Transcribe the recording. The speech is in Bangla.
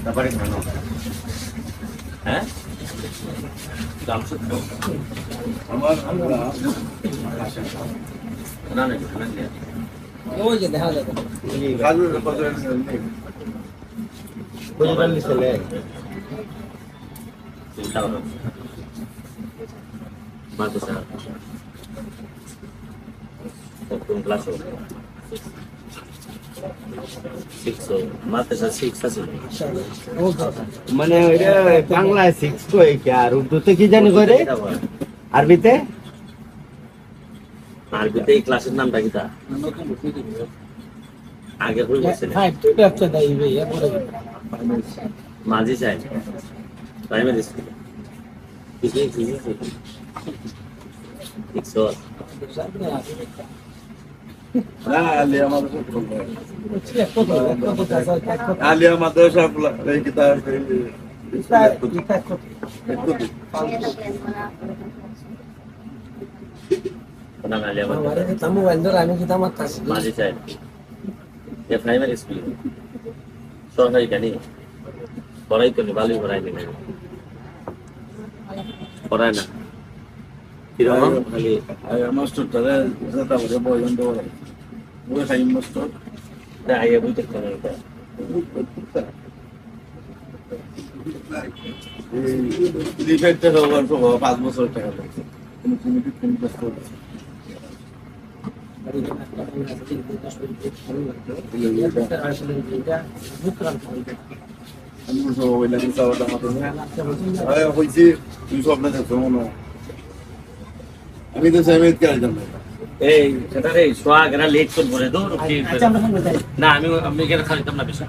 তারপরে কেন হ্যাঁ আমার না না ওই যে দেখা যাবে মানে ওইটা বাংলায় 6 কই কি আর উর্দুতে কি জানি করে আরবিতে এই ক্লাসের নামটা কি তা আগে হয়ে গেছে মাঝি চাই প্রাইমারি স্কুল আলিয়া মাদ্রাসা এই কিতাব মাঝি চাই প্রাইমারি স্কুল সরকারি জানি পড়াই তো ভালোই পড়াই নি পড়ায় না কিরকম খালি মাস্টারটা যেটা বলে বয়ন দেওয়া ওই টাইম মাস্টার আগে বুঝতে পারে লিফেটটা হওয়ার পর 5 বছর টাকা লাগছে কোনো কমিটি কোন কাজ করছে আমি সব ওই লাগে সাবাটা মাথা আরে হইছে তুই সব না দেখো মনে আমি তো সাইমেত করে যাব এই সেটা রে সোয়াগ এরা লেট করে বলে দৌড় না আমি এখানে খালি তোমরা বেশি